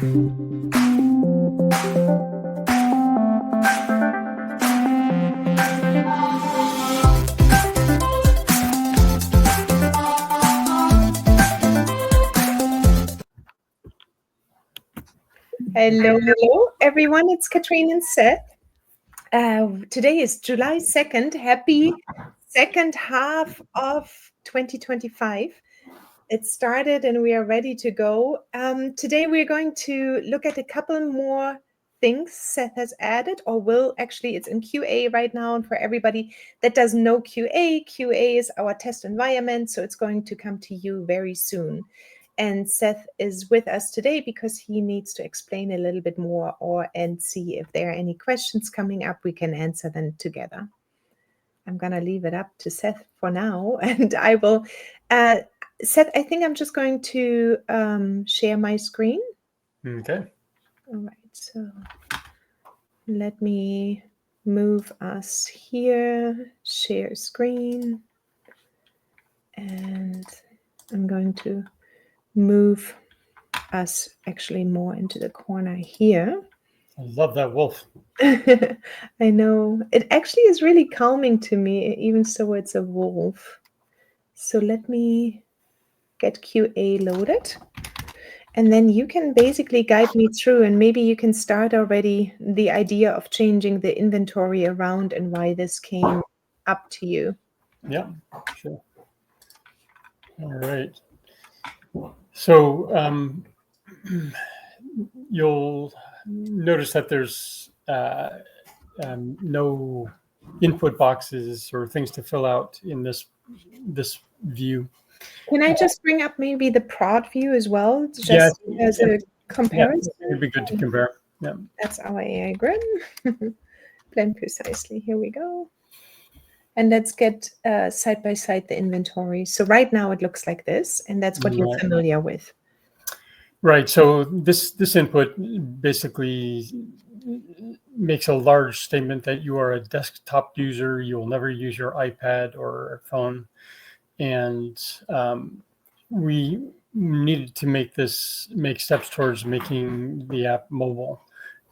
Hello, everyone. It's Katrine and Seth. Today is July 2nd. Happy second half of 2025. It started and we are ready to go. Today we're going to look at a couple more things Seth has added, or will actually, it's in QA right now. And for everybody that doesn't know QA is our test environment. So it's going to come to you very soon. And Seth is with us today because he needs to explain a little bit more and see if there are any questions coming up, we can answer them together. I'm going to leave it up to Seth for now. And I will, Seth, I think I'm just going to share my screen. Okay. All right. So let me move us here, share screen. And I'm going to move us actually more into the corner here. I love that wolf. I know. It actually is really calming to me, even so it's a wolf. So let me get QA loaded. And then you can basically guide me through, and maybe you can start already the idea of changing the inventory around and why this came up to you. Yeah, sure. All right. So you'll notice that there's no input boxes or things to fill out in this view. Can I just bring up maybe the prod view as well, just as a comparison? Yeah, it'd be good to compare. Yeah. That's our AI grid. Blend precisely. Here we go. And let's get side by side the inventory. So right now it looks like this, and that's what you're familiar with. Right. So this input basically makes a large statement that you are a desktop user. You will never use your iPad or phone. And we needed to make steps towards making the app mobile.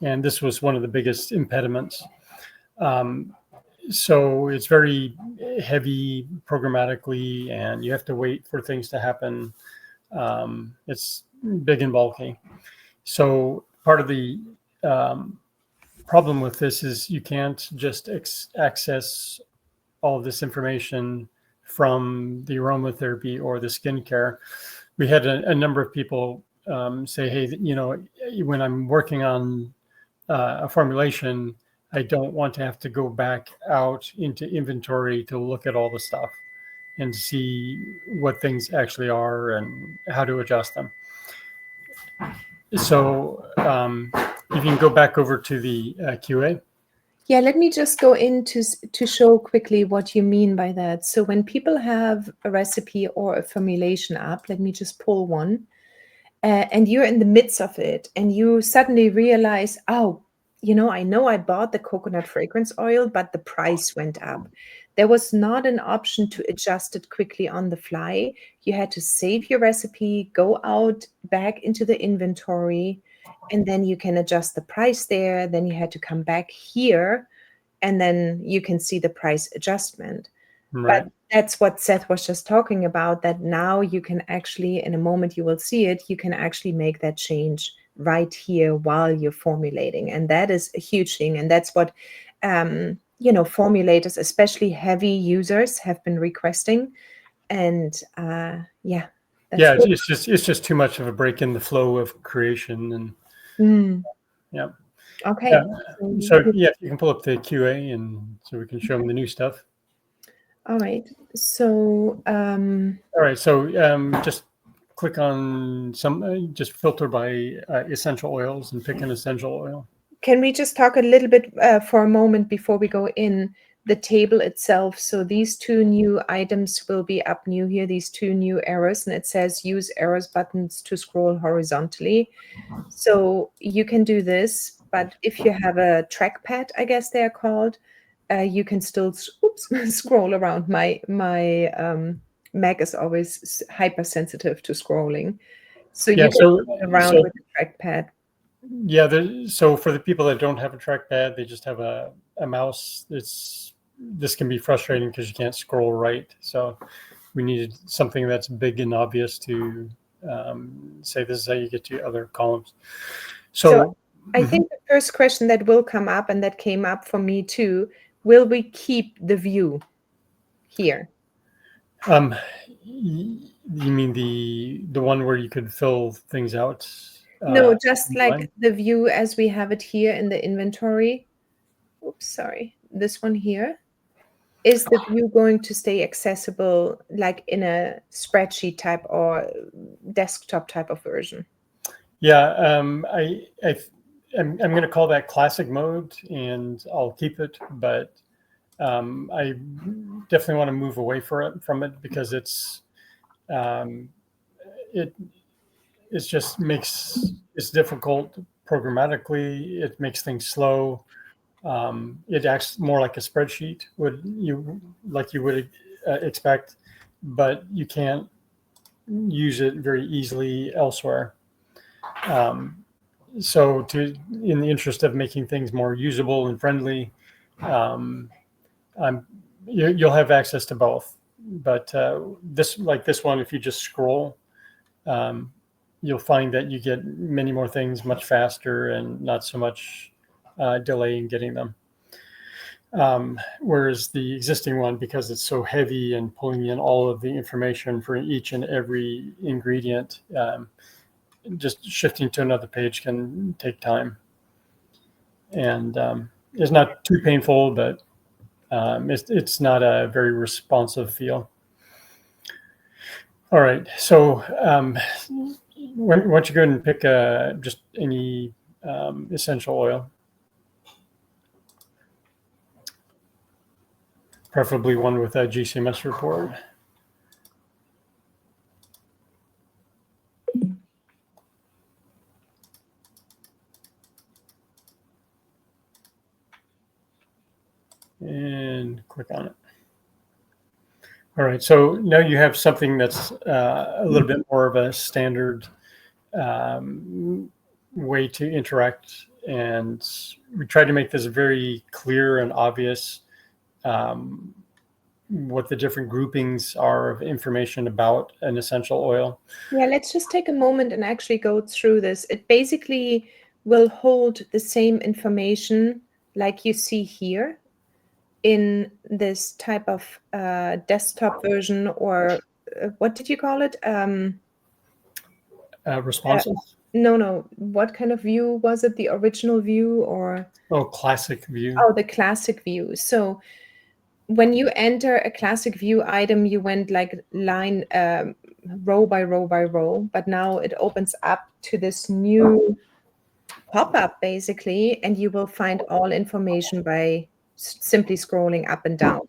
And this was one of the biggest impediments. So it's very heavy programmatically, and you have to wait for things to happen. It's big and bulky. So part of the problem with this is you can't just access all of this information from the aromatherapy or the skincare. We had a number of people say, hey, when I'm working on a formulation, I don't want to have to go back out into inventory to look at all the stuff and see what things actually are and how to adjust them. So you can go back over to the QA. Yeah, let me just go in to show quickly what you mean by that. So when people have a recipe or a formulation app, let me just pull one, and you're in the midst of it, and you suddenly realize, oh, I know I bought the coconut fragrance oil, but the price went up. There was not an option to adjust it quickly on the fly. You had to save your recipe, go out back into the inventory, and then you can adjust the price there. Then you had to come back here, and then you can see the price adjustment. Right. But that's what Seth was just talking about, that now you can actually, in a moment you will see it, you can actually make that change right here while you're formulating. And that is a huge thing. And that's what, formulators, especially heavy users, have been requesting. And it's just too much of a break in the flow of creation. And yeah. Okay. So you can pull up the QA and so we can show them the new stuff. All right. So all right. So just click on just filter by essential oils and pick an essential oil. Can we just talk a little bit for a moment before we go in the table itself? So these two new items will be up new here, these two new arrows, and it says use arrows buttons to scroll horizontally. So you can do this, but if you have a trackpad, I guess they're called, you can still scroll around. My Mac is always hypersensitive to scrolling. So you can scroll around with the trackpad. Yeah, so for the people that don't have a trackpad, they just have a mouse. This can be frustrating because you can't scroll right. So we needed something that's big and obvious to say this is how you get to other columns. So I think the first question that will come up, and that came up for me too, will we keep the view here? You mean the one where you could fill things out? No, just in like line? the view as we have it here in the inventory. Oops, sorry. This one here. Is the view going to stay accessible like in a spreadsheet type or desktop type of version? Yeah, I'm going to call that classic mode, and I'll keep it, but I definitely want to move away from it because it's just it's difficult programmatically. It makes things slow. It acts more like a spreadsheet you would expect, but you can't use it very easily elsewhere. So in the interest of making things more usable and friendly, um, you'll have access to both. But this one, if you just scroll, you'll find that you get many more things much faster and not so much delay in getting them. Whereas the existing one, because it's so heavy and pulling in all of the information for each and every ingredient, just shifting to another page can take time. And it's not too painful, but it's not a very responsive feel. All right, so why don't you go ahead and pick just any essential oil, preferably one with a GCMS report. And click on it. All right, so now you have something that's a little bit more of a standard way to interact, and we tried to make this very clear and obvious what the different groupings are of information about an essential oil. Yeah, let's just take a moment and actually go through this. It basically will hold the same information like you see here in this type of desktop version, or what did you call it? Responses? No. What kind of view was it? The original view or? Oh, classic view. Oh, the classic view. So when you enter a classic view item, you went like line, row by row by row, but now it opens up to this new pop-up basically, and you will find all information by simply scrolling up and down.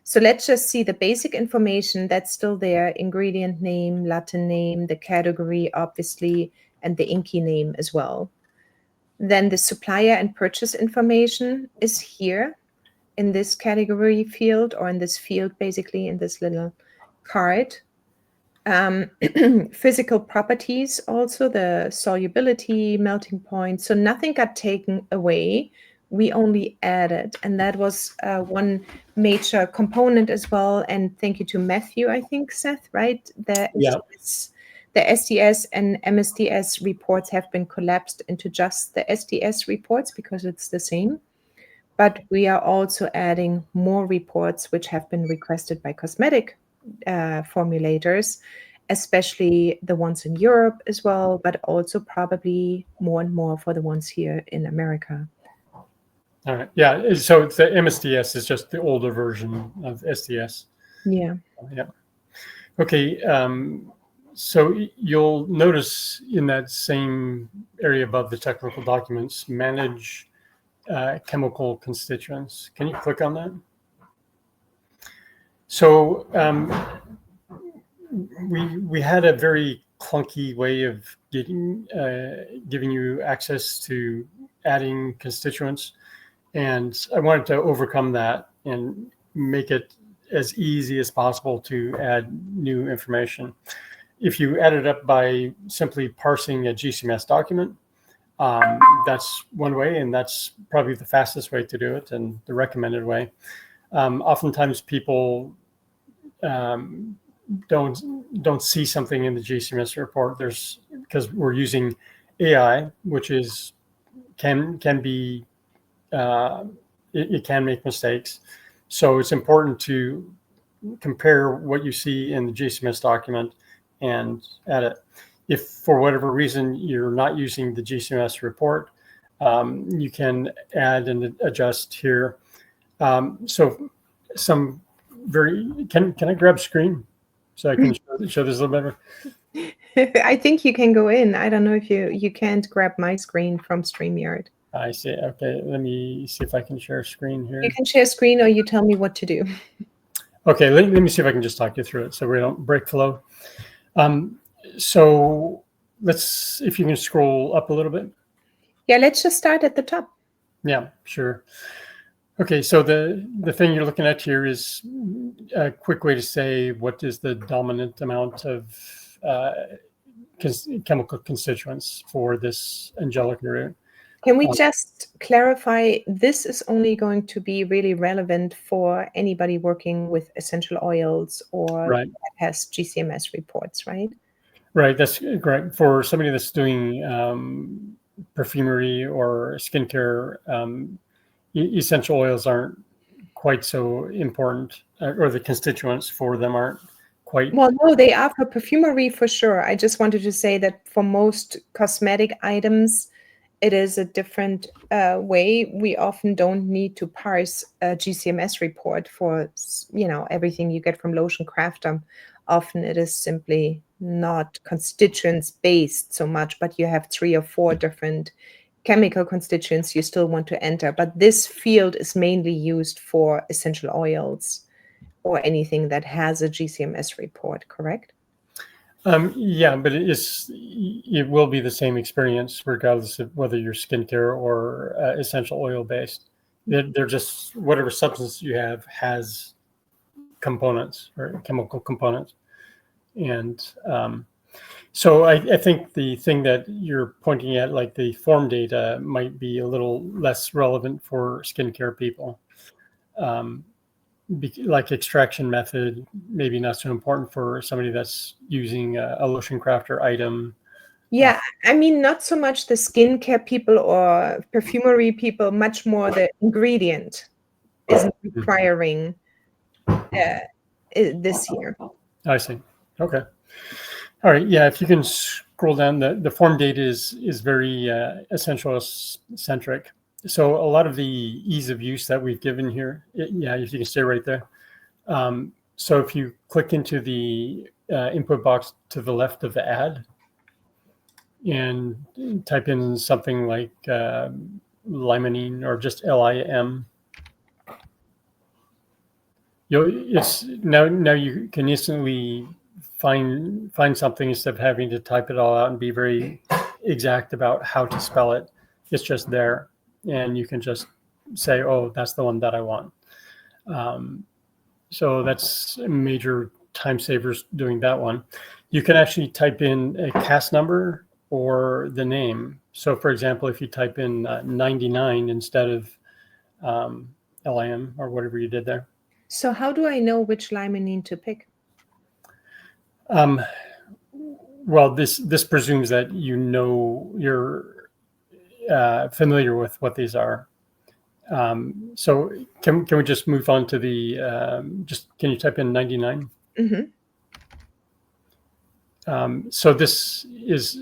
So let's just see the basic information that's still there: ingredient name, Latin name, the category, obviously, and the INCI name as well. Then the supplier and purchase information is here in this category field, or in this field, basically in this little card. Physical properties, also the solubility, melting point. So nothing got taken away. We only added, and that was one major component as well. And thank you to Matthew, I think, Seth, right? Yeah. The SDS and MSDS reports have been collapsed into just the SDS reports because it's the same. But we are also adding more reports which have been requested by Cosmetic formulators, especially the ones in Europe as well, but also probably more and more for the ones here in America. All right. Yeah. So the MSDS is just the older version of SDS. Yeah. Yeah. Okay. So you'll notice in that same area above the technical documents, manage chemical constituents. Can you click on that? So we had a very clunky way of giving you access to adding constituents, and I wanted to overcome that and make it as easy as possible to add new information. If you add it up by simply parsing a GCMS document, That's one way, and that's probably the fastest way to do it and the recommended way. Oftentimes people don't see something in the GCMS report. Because we're using AI, which can be it can make mistakes. So it's important to compare what you see in the GCMS document and edit. If for whatever reason you're not using the GCMS report, you can add and adjust here. So some can I grab screen so I can show this a little better? I think you can go in. I don't know if you can't grab my screen from StreamYard. I see. Okay, let me see if I can share screen here. You can share screen, or you tell me what to do. Okay, let me see if I can just talk you through it so we don't break flow. So if you can scroll up a little bit. Yeah, let's just start at the top. Yeah, sure. Okay, so the thing you're looking at here is a quick way to say what is the dominant amount of chemical constituents for this angelic root. Can we just clarify, this is only going to be really relevant for anybody working with essential oils or Right. has GCMS reports, right? Right, that's correct. For somebody that's doing perfumery or skincare, essential oils aren't quite so important, or the constituents for them aren't quite. Well, no, they are for perfumery for sure. I just wanted to say that for most cosmetic items, it is a different way. We often don't need to parse a GCMS report for, everything you get from lotion crafter. Often it is simply not constituents based so much, but you have 3 or 4 different chemical constituents you still want to enter. But this field is mainly used for essential oils or anything that has a GCMS report, correct? Yeah, but it will be the same experience regardless of whether you're skincare or essential oil based. They're just whatever substance you have has components or chemical components. And so I think the thing that you're pointing at, like the form data, might be a little less relevant for skincare people. Like extraction method, maybe not so important for somebody that's using a lotion crafter item. Yeah, I mean, not so much the skincare people or perfumery people, much more the ingredient isn't requiring this here. I see. Okay. All right. Yeah. If you can scroll down, the form data is very essential centric. So a lot of the ease of use that we've given here, yeah, if you can stay right there. So if you click into the input box to the left of the ad and type in something like limonene or just LIM, now you can instantly find something instead of having to type it all out and be very exact about how to spell it. It's just there, and you can just say, oh, that's the one that I want. So that's major time savers doing that one. You can actually type in a cast number or the name. So for example, if you type in 99 instead of LIM or whatever you did there. So how do I know which limonene to pick? Well, this presumes that you're familiar with what these are. So can we just move on to the can you type in 99? Mm-hmm. So this is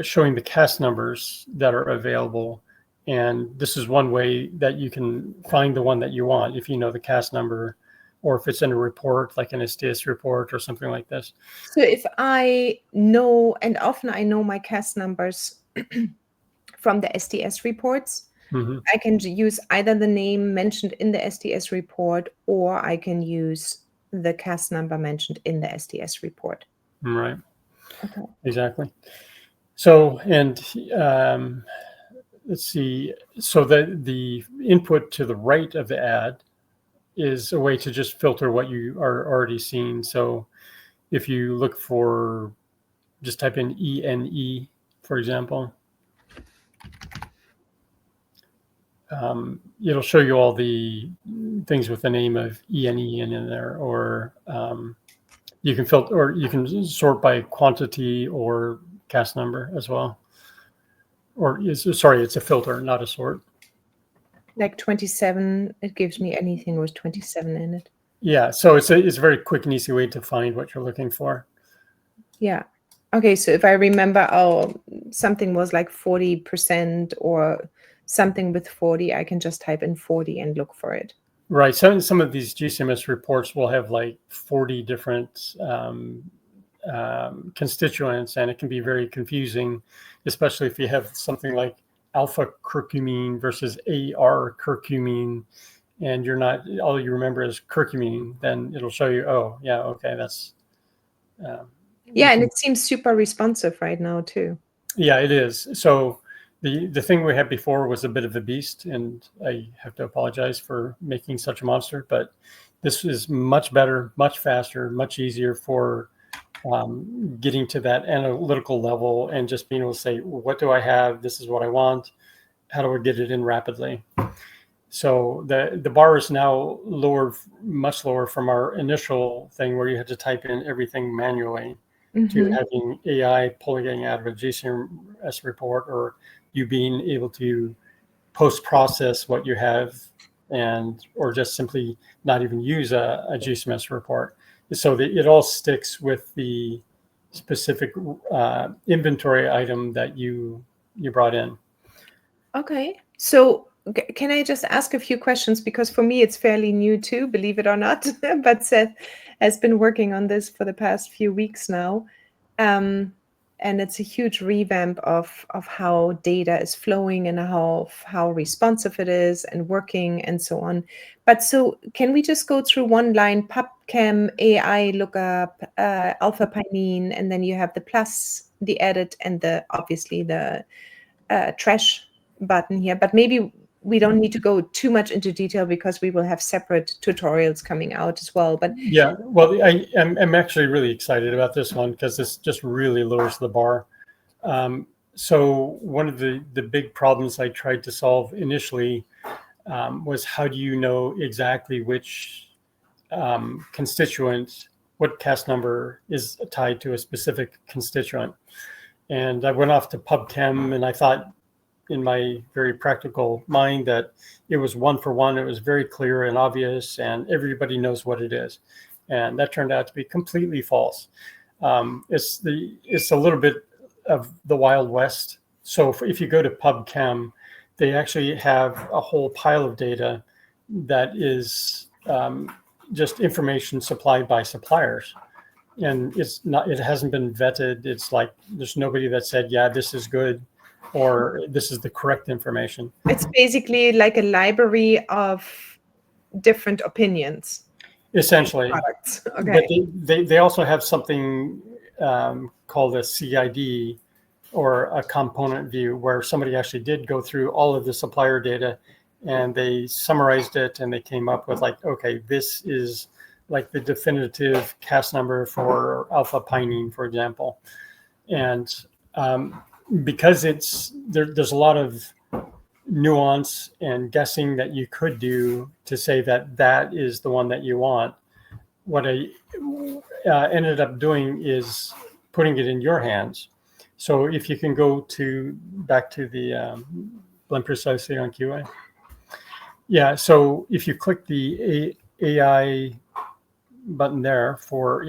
showing the cast numbers that are available, and this is one way that you can find the one that you want if you know the cast number, or if it's in a report like an SDS report or something like this. So if I know, and often I know my cast numbers from the SDS reports, Mm-hmm. I can use either the name mentioned in the SDS report, or I can use the cast number mentioned in the SDS report. Right. Okay. Exactly. So, and let's see. So the input to the right of the ad is a way to just filter what you are already seeing. So if you look for, just type in ENE, for example. it'll show you all the things with the name of ENE in there, or you can filter, or you can sort by quantity or cast number as well. Or sorry, it's a filter, not a sort. Like 27, it gives me anything with 27 in it. Yeah, so it's a very quick and easy way to find what you're looking for. Yeah. Okay, so if I remember, something was like 40% or something with 40, I can just type in 40 and look for it. Right. Some of these GCMS reports will have like 40 different constituents, and it can be very confusing, especially if you have something like alpha curcumine versus AR curcumine, and you're not, all you remember is curcumine, then it'll show you, oh, yeah, okay, that's. Yeah, and it seems super responsive right now too. Yeah, it is. So the thing we had before was a bit of a beast, and I have to apologize for making such a monster, but this is much better, much faster, much easier for getting to that analytical level and just being able to say, what do I have? This is what I want. How do I get it in rapidly? So the bar is now lower, much lower from our initial thing where you had to type in everything manually, to having AI pulling out of a GCMS report, or you being able to post-process what you have, and or just simply not even use a GCMS report. So that it all sticks with the specific inventory item that you brought in. Okay. So can I just ask a few questions? Because for me, it's fairly new too, believe it or not. But Seth has been working on this for the past few weeks now. And it's a huge revamp of how data is flowing and how responsive it is and working and so on. But so can we just go through one line, PubChem, AI lookup, alpha pinene, and then you have the plus, the edit, and obviously the trash button here. But maybe we don't need to go too much into detail because we will have separate tutorials coming out as well. But yeah, well, I'm actually really excited about this one because this just really lowers the bar. So one of the big problems I tried to solve initially was, how do you know exactly which constituent, what cast number is tied to a specific constituent? And I went off to PubChem, and I thought in my very practical mind that it was one for one. It was very clear and obvious, and everybody knows what it is. And that turned out to be completely false. It's a little bit of the Wild West. So if you go to PubChem, they actually have a whole pile of data that is just information supplied by suppliers. And it hasn't been vetted. It's like there's nobody that said, yeah, this is good, or this is the correct information. It's basically like a library of different opinions. Essentially. Products. Okay. But they also have something called a CID, or a component view, where somebody actually did go through all of the supplier data and they summarized it, and they came up with like, okay, this is like the definitive cast number for alpha pinene, for example. And because there's a lot of nuance and guessing that you could do to say that is the one that you want. What I ended up doing is putting it in your hands. So if you can go back to the blend precisely on QA. Yeah, so if you click the AI button there for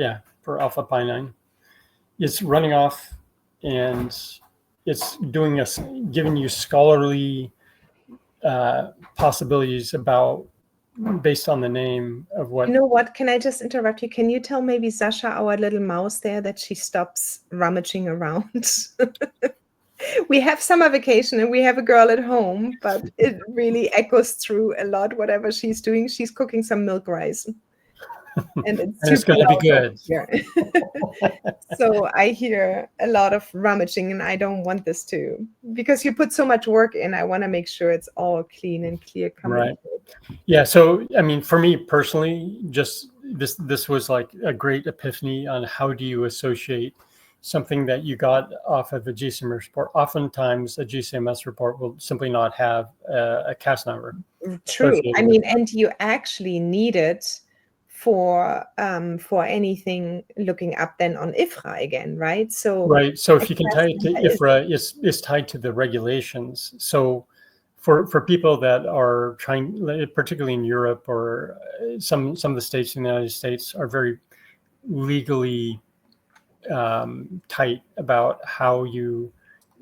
alpha pinene, it's running off, and it's giving you scholarly possibilities about, based on the name of what. You know what? Can I just interrupt you? Can you tell maybe Sasha, our little mouse there, that she stops rummaging around? We have summer vacation and we have a girl at home, but it really echoes through a lot, whatever she's doing. She's cooking some milk rice. And it's going to be good. So I hear a lot of rummaging, and I don't want this to, because you put so much work in. I want to make sure it's all clean and clear coming. Right. Yeah. So, I mean, for me personally, just this was like a great epiphany on how do you associate something that you got off of a GCMS report. Oftentimes, a GCMS report will simply not have a CAS number. True. I mean, and you actually need it for anything looking up then on IFRA again, right? So right. So if you can tie it to IFRA, is tied to the regulations. So for people that are trying, particularly in Europe or some of the states in the United States, are very legally tight about how you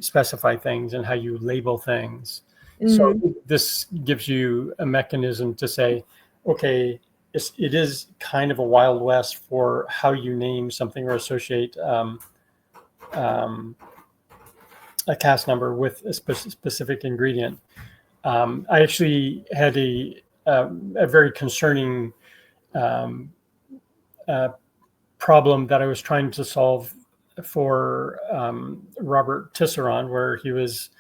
specify things and how you label things. So this gives you a mechanism to say, okay, it is kind of a Wild West for how you name something or associate a CAS number with a specific ingredient. I actually had a very concerning problem that I was trying to solve for Robert Tisserand, where he was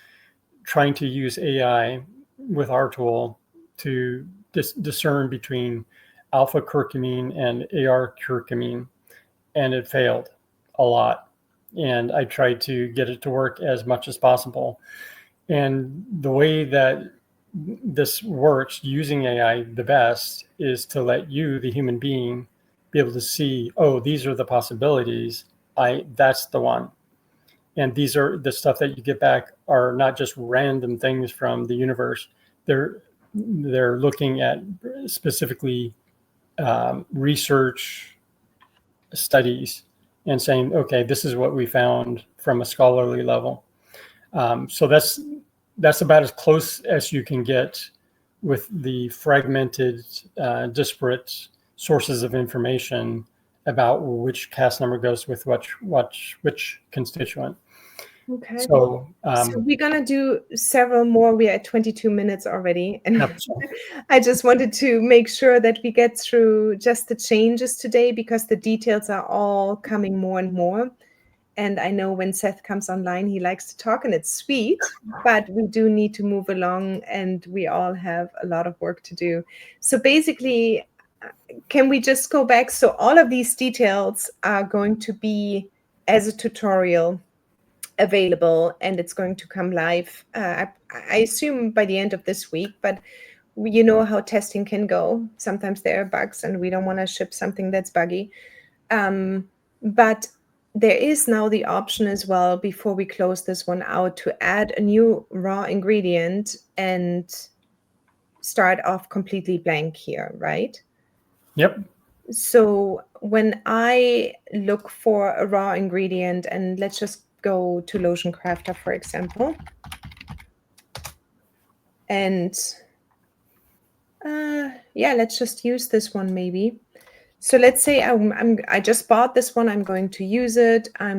trying to use AI with our tool to discern between alpha curcumine and AR curcumine, and it failed a lot. And I tried to get it to work as much as possible. And the way that this works using AI the best is to let you, the human being, be able to see, oh, these are the possibilities. That's the one. And these are the stuff that you get back are not just random things from the universe. They're looking at specifically research studies and saying, okay, this is what we found from a scholarly level. So that's about as close as you can get with the fragmented, disparate sources of information about which CAS number goes with which constituent. Okay. So we're going to do several more. We are at 22 minutes already. And I just wanted to make sure that we get through just the changes today, because the details are all coming more and more. And I know when Seth comes online, he likes to talk, and it's sweet, but we do need to move along, and we all have a lot of work to do. So basically, can we just go back? So all of these details are going to be as a tutorial available, and it's going to come live, I assume by the end of this week, but you know how testing can go. Sometimes there are bugs and we don't want to ship something that's buggy. But there is now the option as well, before we close this one out, to add a new raw ingredient and start off completely blank here, right? Yep. So when I look for a raw ingredient, and let's just go to Lotion Crafter, for example. And yeah, let's just use this one maybe. So let's say I just bought this one. I'm going to use it. I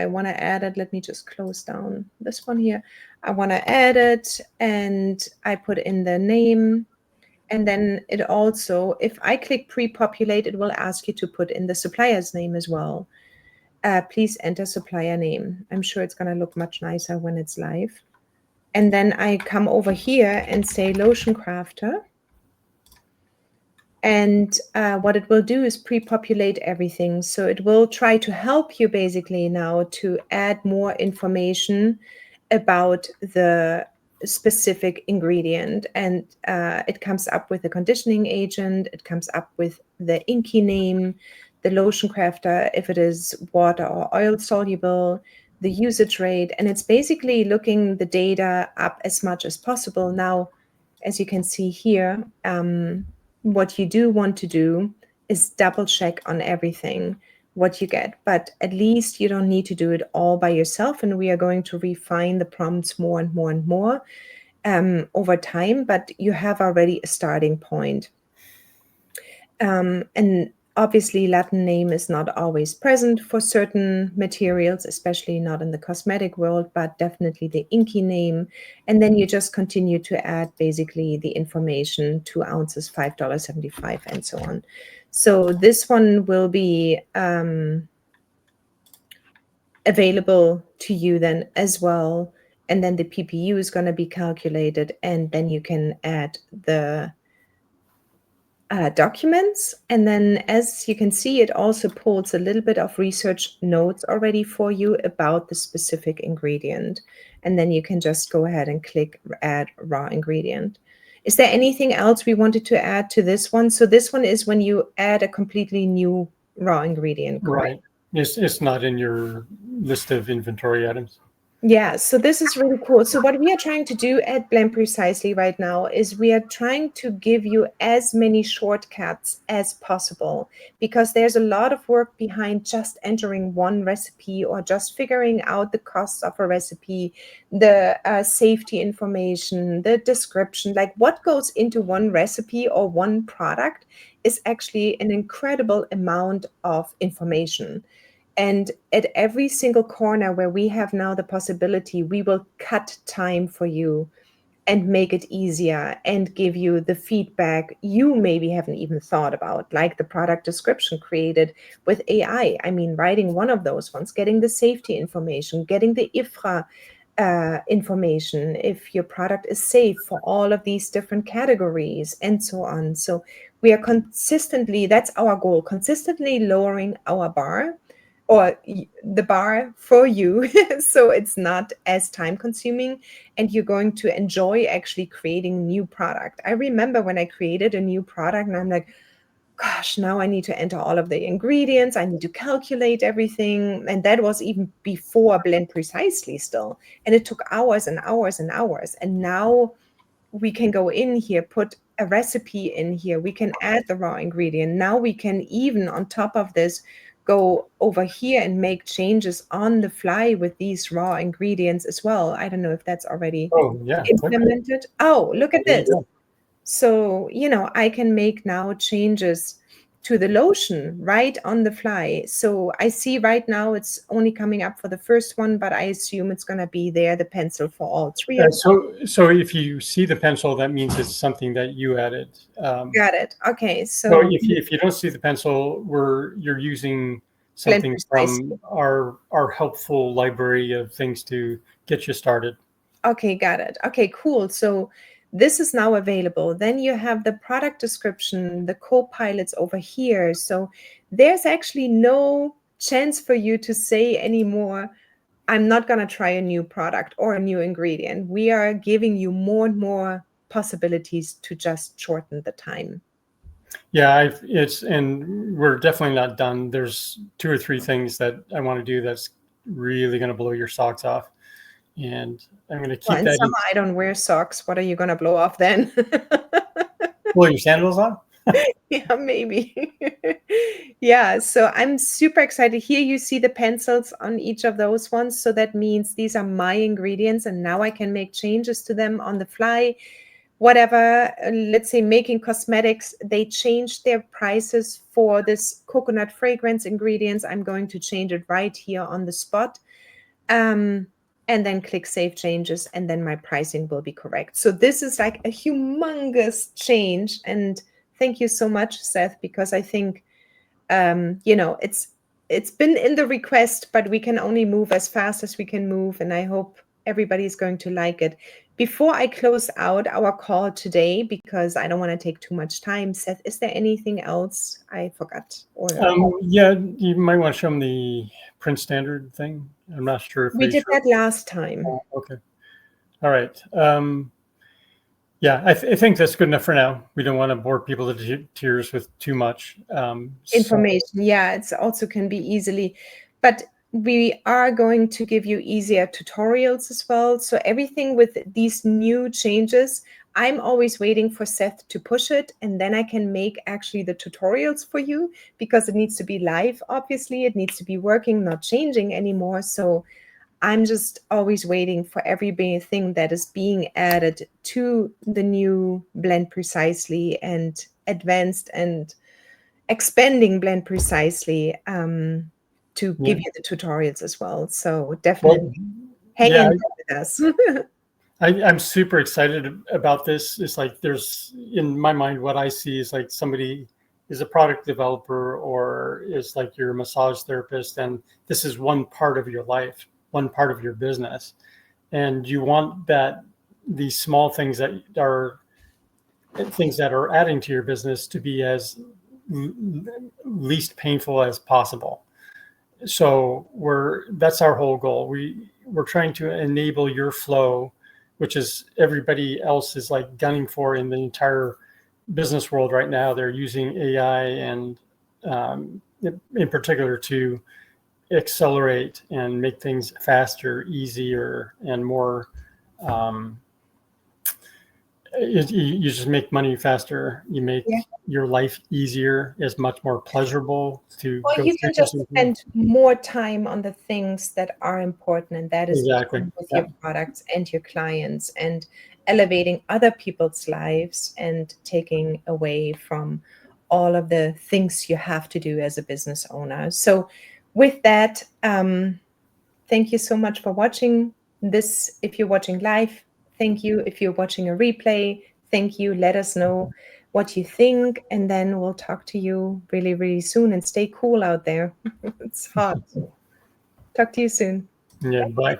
want to add it. Let me just close down this one here. I want to add it, and I put in the name. And then it also, if I click pre-populate, it will ask you to put in the supplier's name as well. Please enter supplier name. I'm sure it's going to look much nicer when it's live. And then I come over here and say Lotion Crafter. And what it will do is pre-populate everything. So it will try to help you basically now to add more information about the specific ingredient. And it comes up with a conditioning agent. It comes up with the inky name, the Lotion Crafter, if it is water or oil soluble, the usage rate. And it's basically looking the data up as much as possible. Now, as you can see here, what you do want to do is double check on everything, what you get. But at least you don't need to do it all by yourself. And we are going to refine the prompts more and more and more over time. But you have already a starting point. And obviously, Latin name is not always present for certain materials, especially not in the cosmetic world, but definitely the inky name. And then you just continue to add basically the information, 2 ounces, $5.75, and so on. So this one will be available to you then as well. And then the PPU is going to be calculated, and then you can add the documents. And then, as you can see, it also pulls a little bit of research notes already for you about the specific ingredient. And then you can just go ahead and click add raw ingredient. Is there anything else we wanted to add to this one? So this one is when you add a completely new raw ingredient, correct? Right. It's not in your list of inventory items. Yeah, so this is really cool. So what we are trying to do at Blend Precisely right now is we are trying to give you as many shortcuts as possible, because there's a lot of work behind just entering one recipe or just figuring out the costs of a recipe, the safety information, the description, like what goes into one recipe or one product is actually an incredible amount of information. And at every single corner where we have now the possibility, we will cut time for you and make it easier and give you the feedback you maybe haven't even thought about, like the product description created with AI. I mean, writing one of those ones, getting the safety information, getting the IFRA information, if your product is safe for all of these different categories and so on. So we are consistently, that's our goal, consistently lowering our bar or the bar for you so it's not as time consuming and you're going to enjoy actually creating new product. I remember when I created a new product and I'm like, gosh, now I need to enter all of the ingredients, I need to calculate everything, and that was even before Blend Precisely still, and it took hours and hours and hours. And now we can go in here, put a recipe in here, we can add the raw ingredient. Now we can even on top of this go over here and make changes on the fly with these raw ingredients as well. I don't know if that's already implemented. Oh, look at this. So, I can make now changes to the lotion right on the fly. So I see right now it's only coming up for the first one, but I assume it's going to be there, the pencil for all three of them. So if you see the pencil, that means it's something that you added. Got it. Okay. So if you don't see the pencil, you're using something from our helpful library of things to get you started. Okay, got it. Okay, cool. So this is now available. Then you have the product description, the co-pilots over here. So there's actually no chance for you to say anymore, I'm not going to try a new product or a new ingredient. We are giving you more and more possibilities to just shorten the time. Yeah, and we're definitely not done. There's 2 or 3 things that I want to do that's really going to blow your socks off. And I'm going to keep that. Summer, I don't wear socks. What are you going to blow off then? Blow your sandals off? Yeah, maybe. Yeah, so I'm super excited. Here you see the pencils on each of those ones. So that means these are my ingredients, and now I can make changes to them on the fly. Whatever, let's say making cosmetics, they changed their prices for this coconut fragrance ingredients. I'm going to change it right here on the spot. And then click Save Changes, and then my pricing will be correct. So this is like a humongous change. And thank you so much, Seth, because I think, it's been in the request, but we can only move as fast as we can move. And I hope everybody's going to like it. Before I close out our call today, because I don't want to take too much time, Seth, is there anything else I forgot? Yeah, you might want to show them the print standard thing. I'm not sure if we did that last time. Okay. All right. Yeah, I think that's good enough for now. We don't want to bore people to tears with too much information. Yeah, it's also can be easily, but we are going to give you easier tutorials as well. So everything with these new changes, I'm always waiting for Seth to push it, and then I can make actually the tutorials for you, because it needs to be live. Obviously, it needs to be working, not changing anymore. So I'm just always waiting for everything that is being added to the new Blend Precisely and advanced and expanding Blend Precisely to give you the tutorials as well. So definitely hang in with us. I'm super excited about this. It's like there's, in my mind, what I see is like somebody is a product developer or is like your massage therapist, and this is one part of your life, one part of your business. And you want that these small things that are things that are adding to your business to be as least painful as possible. So that's our whole goal. We're trying to enable your flow, which is everybody else is like gunning for in the entire business world right now. They're using AI and in particular to accelerate and make things faster, easier, and more. You just make money faster. You make your life easier. It's much more pleasurable to Or go you through can just something. spend more time on the things that are important, and that is Exactly. working with your products and your clients and elevating other people's lives and taking away from all of the things you have to do as a business owner. So with that, thank you so much for watching this. If you're watching live, thank you. If you're watching a replay, thank you. Let us know what you think, and then we'll talk to you really, really soon. And stay cool out there. It's hot. Talk to you soon. Yeah, bye.